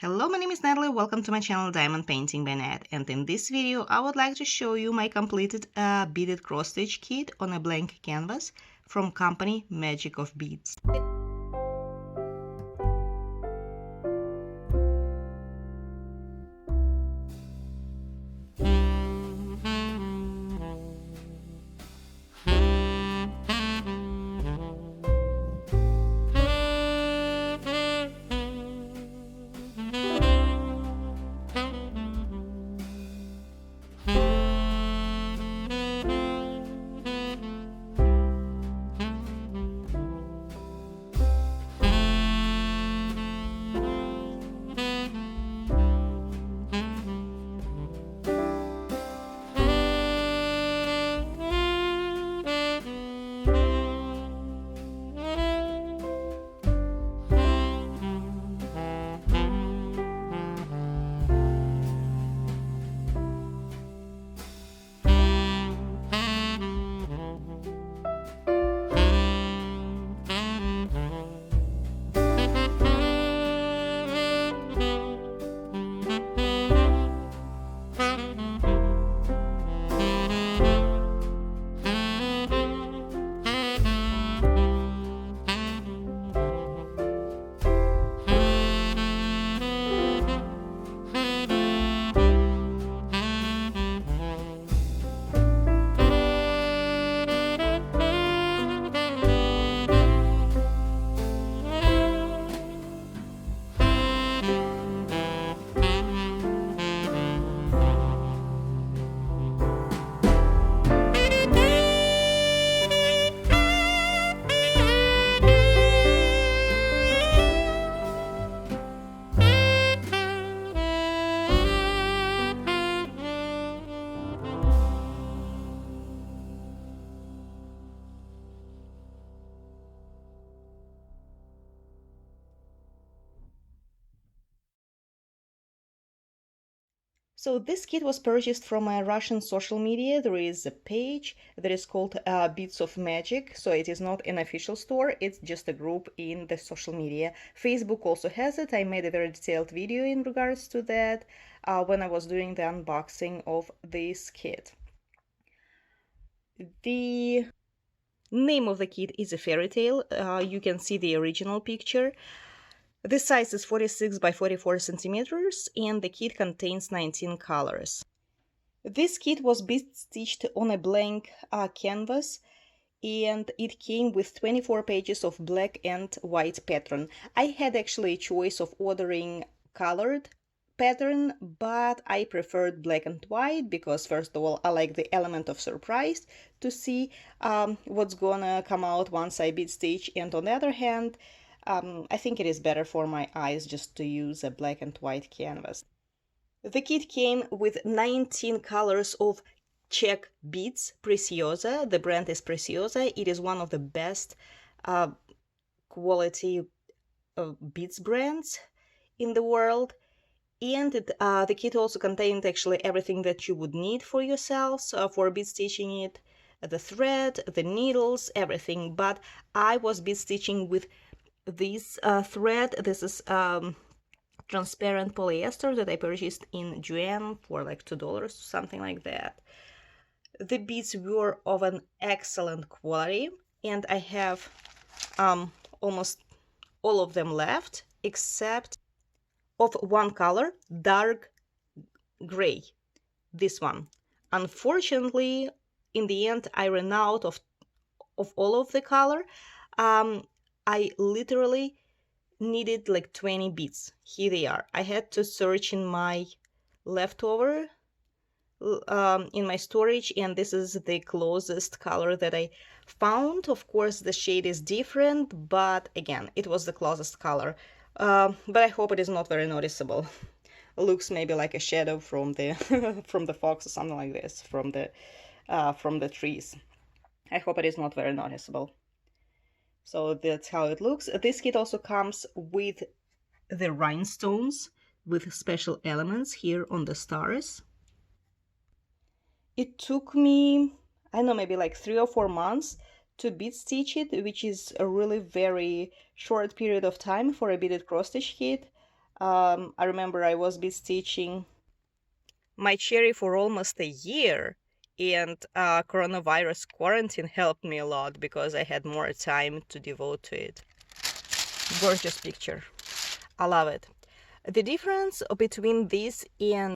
Hello, my name is Natalie. Welcome to my channel Diamond Painting by Nat. And in this video, I would like to show you my completed beaded cross stitch kit on a blank canvas from company Magic of Beads. So this kit was purchased from my Russian social media. There is a page that is called Beads of Magic. So it is not an official store, it's just a group in the social media. Facebook also has it. I made a very detailed video in regards to that when I was doing the unboxing of this kit. The name of the kit is a fairy tale. You can see the original picture. The size is 46 by 44 centimeters and the kit contains 19 colors. This kit was bead stitched on a blank canvas and it came with 24 pages of black and white pattern. I had actually a choice of ordering colored pattern, but I preferred black and white because first of all I like the element of surprise to see what's gonna come out once I bead stitch, and on the other hand I think it is better for my eyes just to use a black and white canvas. The kit came with 19 colors of Czech beads, Preciosa. The brand is Preciosa. It is one of the best quality beads brands in the world. And the kit also contained actually everything that you would need for yourselves for bead stitching it. The thread, the needles, everything. But I was bead stitching with this thread. This is transparent polyester that I purchased in Joann for like $2, something like that. The beads were of an excellent quality and I have almost all of them left except of one color, dark gray, this one. Unfortunately, in the end I ran out of all of the color. I literally needed like 20 beads. Here they are. I had to search in my leftover in my storage, and this is the closest color that I found. Of course the shade is different, but again it was the closest color. But I hope it is not very noticeable. Looks maybe like a shadow from the from the fox or something like this, from the trees. I hope it is not very noticeable. So that's how it looks. This kit also comes with the rhinestones with special elements here on the stars. It took me, I don't know, maybe like 3 or 4 months to bead stitch it, which is a really very short period of time for a beaded cross stitch kit. I remember I was bead stitching my cherry for almost a year, and coronavirus quarantine helped me a lot because I had more time to devote to it. Gorgeous picture. I love it. The difference between this and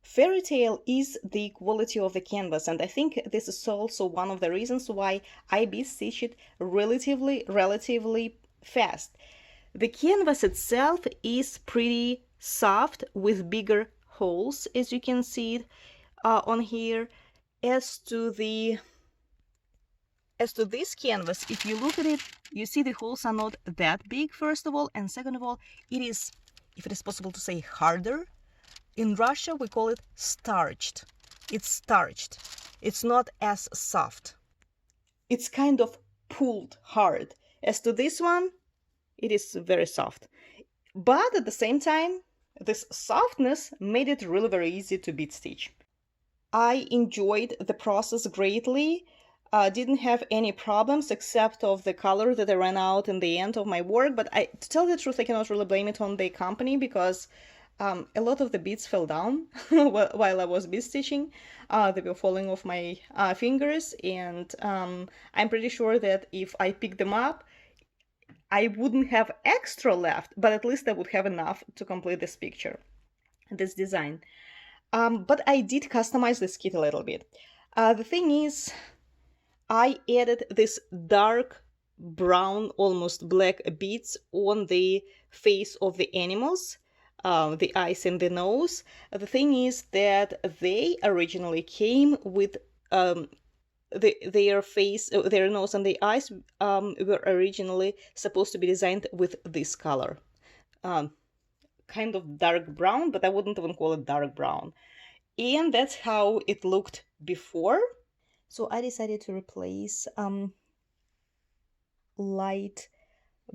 fairy tale is the quality of the canvas, and I think this is also one of the reasons why I bead stitch it relatively fast. The canvas itself is pretty soft with bigger holes, as you can see it on here. As to this canvas, if you look at it, you see the holes are not that big, first of all, and second of all, it is, if it is possible to say, harder. In Russia, we call it starched. It's starched. It's not as soft. It's kind of pulled hard. As to this one, it is very soft. But at the same time, this softness made it really very easy to bead stitch. I enjoyed the process greatly. Didn't have any problems except of the color that I ran out in the end of my work. But to tell the truth, I cannot really blame it on the company because a lot of the beads fell down while I was bead stitching. They were falling off my fingers, and I'm pretty sure that if I picked them up, I wouldn't have extra left, but at least I would have enough to complete this picture, this design. But I did customize this kit a little bit. The thing is, I added this dark brown, almost black beads on the face of the animals, the eyes and the nose. The thing is that they originally came with their face, their nose and the eyes were originally supposed to be designed with this color. Kind of dark brown, but I wouldn't even call it dark brown. And that's how it looked before. So I decided to replace light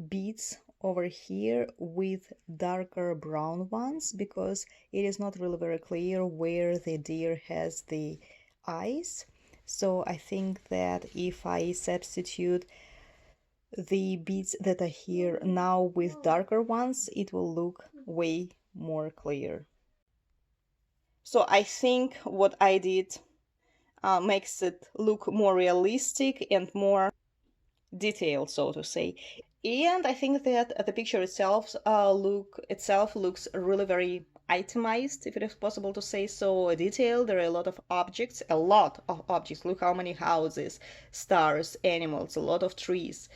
beads over here with darker brown ones because it is not really very clear where the deer has the eyes. So I think that if I substitute the beads that are here now with darker ones, it will look way more clear. So I think what I did makes it look more realistic and more detailed, so to say. And I think that the picture itself looks really very itemized, if it is possible to say so, detailed. There are a lot of objects, Look how many houses, stars, animals, a lot of trees.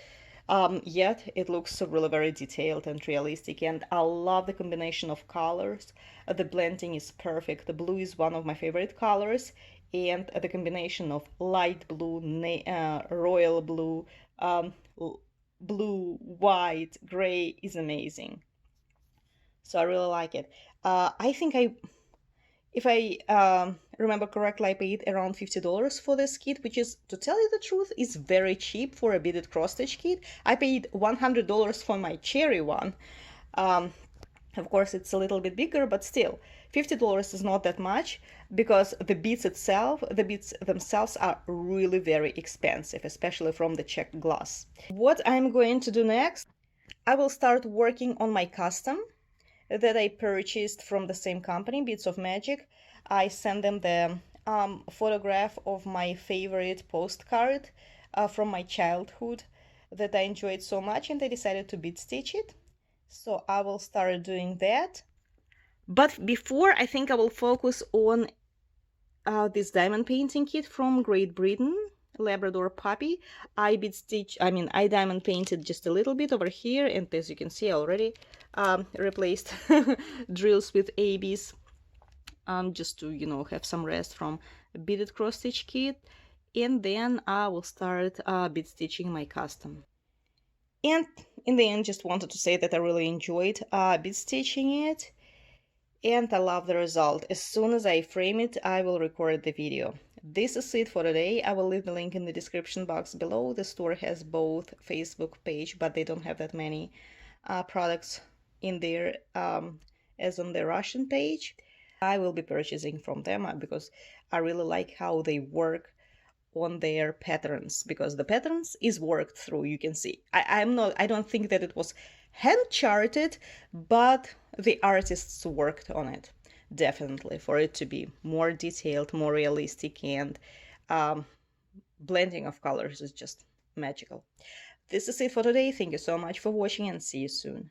Yet it looks really very detailed and realistic, and I love the combination of colors. The blending is perfect. The blue is one of my favorite colors, and the combination of light blue, royal blue, blue, white, gray is amazing. So I really like it. I think if I remember correctly, I paid around $50 for this kit, which is, to tell you the truth, is very cheap for a beaded cross-stitch kit. I paid $100 for my cherry one. Of course, it's a little bit bigger, but still, $50 is not that much because the beads themselves are really very expensive, especially from the checked glass. What I'm going to do next, I will start working on my custom that I purchased from the same company, Beads of Magic. I sent them the photograph of my favorite postcard from my childhood that I enjoyed so much, and I decided to bead stitch it. So I will start doing that. But before, I think I will focus on this diamond painting kit from Great Britain, Labrador Puppy. I diamond painted just a little bit over here, and as you can see, I already replaced drills with ABs just to have some rest from beaded cross stitch kit, and then I will start bead stitching my custom. And in the end, just wanted to say that I really enjoyed bead stitching it, and I love the result. As soon as I frame it, I will record the video. This is it for today. I will leave the link in the description box below. The store has both Facebook page, but they don't have that many products in there as on the Russian page. I will be purchasing from them because I really like how they work on their patterns, because the patterns is worked through. You can see I don't think that it was hand charted, but the artists worked on it definitely for it to be more detailed, more realistic, and blending of colors is just magical. This is it for today. Thank you so much for watching, and see you soon.